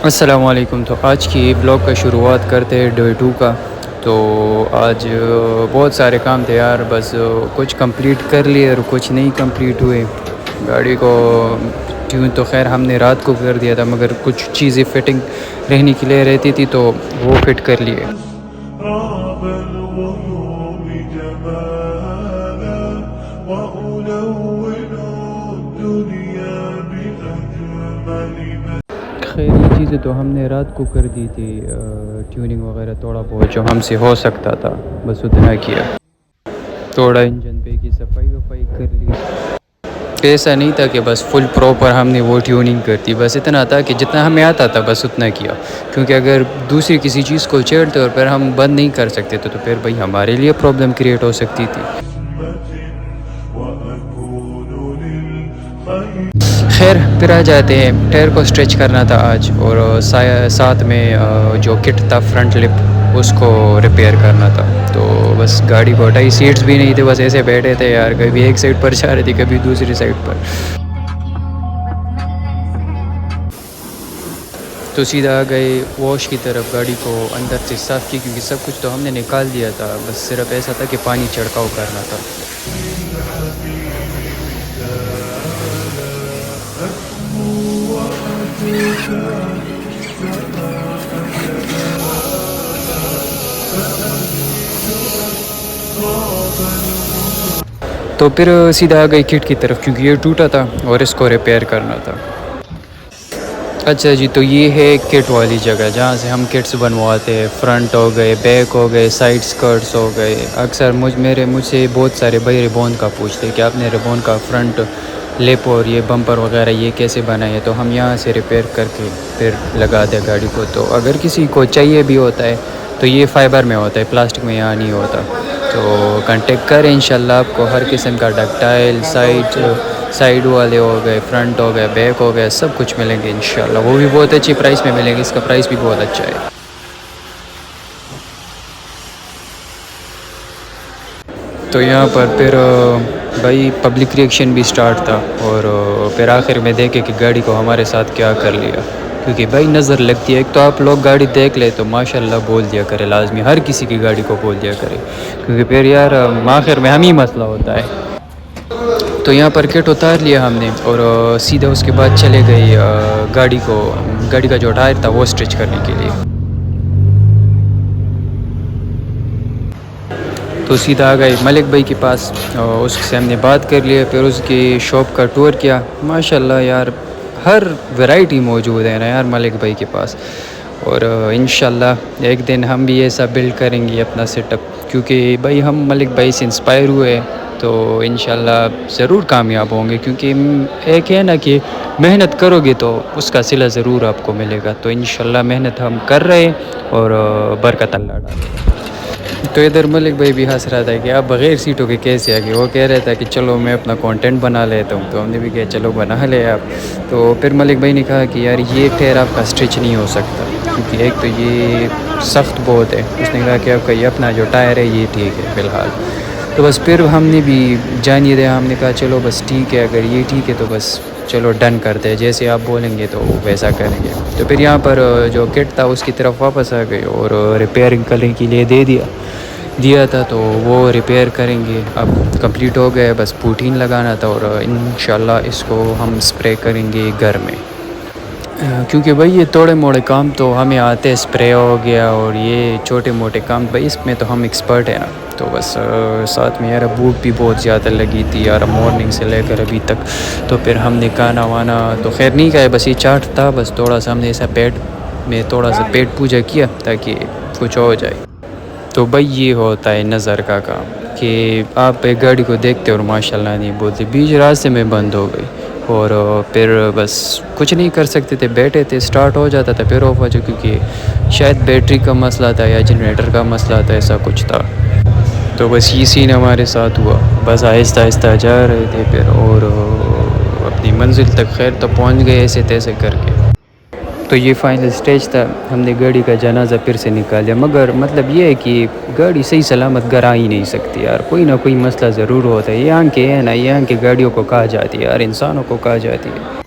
السلام علیکم. تو آج کی بلاگ کا شروعات کرتے ہیں ڈے 2 کا. تو آج بہت سارے کام تھے یار, بس کچھ کمپلیٹ کر لیے اور کچھ نہیں کمپلیٹ ہوئے. گاڑی کو ٹیون تو خیر ہم نے رات کو کر دیا تھا, مگر کچھ چیزیں فٹنگ رہنے کے لیے رہتی تھی تو وہ فٹ کر لیے. راب الغيوم جمالا وألون الدنيا بأجمل خیر یہ چیزیں تو ہم نے رات کو کر دی تھی, ٹیوننگ وغیرہ تھوڑا بہت جو ہم سے ہو سکتا تھا بس اتنا کیا. تھوڑا انجن پہ کی صفائی وفائی کر لی. ایسا نہیں تھا کہ بس فل پراپر ہم نے وہ ٹیوننگ کرتی, بس اتنا تھا کہ جتنا ہمیں آتا تھا بس اتنا کیا. کیونکہ اگر دوسری کسی چیز کو چھیڑتے اور پھر ہم بند نہیں کر سکتے تو پھر بھائی ہمارے لیے پرابلم کریٹ ہو سکتی تھی. وأكون للخير خیر پھر آ جاتے ہیں. ٹائر کو اسٹریچ کرنا تھا آج, اور ساتھ میں جو کٹ تھا فرنٹ لپ اس کو ریپیئر کرنا تھا. تو بس گاڑی کو ہٹائی, سیٹس بھی نہیں تھے, بس ایسے بیٹھے تھے یار, کبھی ایک سائڈ پر جا رہی تھی کبھی دوسری سائڈ پر. تو سیدھا آ گئے واش کی طرف, گاڑی کو اندر سے صاف کی کیونکہ سب کچھ تو ہم نے نکال دیا تھا, بس صرف ایسا تھا کہ پانی چھڑکاؤ کرنا تھا. الحبيب تعالى أسمو وأتجاه سماءك نوالا تو پھر سیدھا آ گئی کٹ کی طرف کیونکہ یہ ٹوٹا تھا اور اس کو ریپیئر کرنا تھا. اچھا جی, تو یہ ہے کٹ والی جگہ جہاں سے ہم کٹس بنواتے ہیں. فرنٹ ہو گئے, بیک ہو گئے, سائڈ سکرٹس ہو گئے. اکثر مجھ سے بہت سارے بھائی ریبون کا پوچھتے کہ آپ نے ریبون کا فرنٹ لپ اور یہ بمپر وغیرہ یہ کیسے بنائے, تو ہم یہاں سے ریپیئر کر کے پھر لگا دیں گاڑی کو. تو اگر کسی کو چاہیے بھی ہوتا ہے تو یہ فائبر میں ہوتا ہے, پلاسٹک میں یہاں نہیں ہوتا. تو کانٹیکٹ کریں انشاءاللہ, آپ کو ہر قسم کا ڈکٹائل سائڈ والے ہو گئے, فرنٹ ہو گئے, بیک ہو گئے, سب کچھ ملیں گے انشاءاللہ. وہ بھی بہت اچھی پرائس میں ملیں گے, اس کا پرائس بھی بہت اچھا ہے. تو یہاں پر پھر بھائی پبلک ریئیکشن بھی سٹارٹ تھا, اور پھر آخر میں دیکھے کہ گاڑی کو ہمارے ساتھ کیا کر لیا. کیونکہ بھائی نظر لگتی ہے, ایک تو آپ لوگ گاڑی دیکھ لے تو ماشاءاللہ بول دیا کرے, لازمی ہر کسی کی گاڑی کو بول دیا کرے, کیونکہ پھر یار آخر میں ہم ہی مسئلہ ہوتا ہے. تو یہاں پر کٹ اتار لیا ہم نے, اور سیدھا اس کے بعد چلے گئی گاڑی کا جو ٹائر تھا وہ اسٹریچ کرنے کے لیے. تو سیدھا آ گئے ملک بھائی کے پاس, اس سے ہم نے بات کر لیا. پھر اس کی شاپ کا ٹور کیا. ماشاءاللہ یار ہر ورائٹی موجود ہے نا یار ملک بھائی کے پاس. اور انشاءاللہ ایک دن ہم بھی ایسا بلڈ کریں گے اپنا سیٹ اپ, کیونکہ بھائی ہم ملک بھائی سے انسپائر ہوئے تو انشاءاللہ ضرور کامیاب ہوں گے. کیونکہ ایک ہے نا کہ محنت کرو گے تو اس کا صلہ ضرور آپ کو ملے گا. تو انشاءاللہ محنت ہم کر رہے ہیں اور برکت اللہ ڈالے گا. تو ادھر ملک بھائی بھی ہنس رہا تھا کہ آپ بغیر سیٹوں کے کیسے آ گئے. وہ کہہ رہا تھا کہ چلو میں اپنا کانٹینٹ بنا لیتا ہوں. تو ہم نے بھی کہا چلو بنا لے آپ. تو پھر ملک بھائی نے کہا کہ یار یہ ٹائر آپ کا اسٹریچ نہیں ہو سکتا, کیونکہ ایک تو یہ سخت بہت ہے. اس نے کہا کہ آپ کا یہ اپنا جو ٹائر ہے یہ ٹھیک ہے فی الحال. تو بس پھر ہم نے بھی جانیے دیا, ہم نے کہا چلو بس ٹھیک ہے, اگر یہ ٹھیک ہے تو بس چلو ڈن کرتے ہیں, جیسے آپ بولیں گے تو ویسا کریں گے. تو پھر یہاں پر جو کٹ تھا اس کی طرف واپس آ گئے اور ریپیئرنگ کرنے کے لیے دیا تھا. تو وہ ریپیئر کریں گے. اب کمپلیٹ ہو گیا, بس پوٹین لگانا تھا, اور انشاءاللہ اس کو ہم سپرے کریں گے گھر میں. کیونکہ بھائی یہ تھوڑے موڑے کام تو ہمیں آتے ہیں, سپرے ہو گیا اور یہ چھوٹے موٹے کام بھائی اس میں تو ہم ایکسپرٹ ہیں نا. تو بس ساتھ میں یار بھوک بھی بہت زیادہ لگی تھی یار, مارننگ سے لے کر ابھی تک. تو پھر ہم نے کھانا وانا تو خیر نہیں کھایا, بس یہ چاٹ تھا, بس تھوڑا سا ہم نے ایسا پیٹ پوجا کیا تاکہ کچھ ہو جائے. تو بھائی یہ ہوتا ہے نظر کا کام کہ آپ ایک گاڑی کو دیکھتے اور ماشاءاللہ نہیں بولتے. بیچ راستے میں بند ہو گئی اور پھر بس کچھ نہیں کر سکتے تھے, بیٹھے تھے, سٹارٹ ہو جاتا تھا پھر آف ہو جائے, کیونکہ شاید بیٹری کا مسئلہ تھا یا جنریٹر کا مسئلہ تھا, ایسا کچھ تھا. تو بس یہ سین ہمارے ساتھ ہوا. بس آہستہ آہستہ جا رہے تھے پھر, اور اپنی منزل تک خیر تو پہنچ گئے ایسے تیسے کر کے. تو یہ فائنل سٹیج تھا, ہم نے گاڑی کا جنازہ پھر سے نکالیا. مگر مطلب یہ ہے کہ گاڑی صحیح سلامت گھر آ ہی نہیں سکتی یار, کوئی نہ کوئی مسئلہ ضرور ہوتا ہے. یہاں کے ہے نا, یہاں کی گاڑیوں کو کہا جاتی ہے یار انسانوں کو کہا جاتی ہے.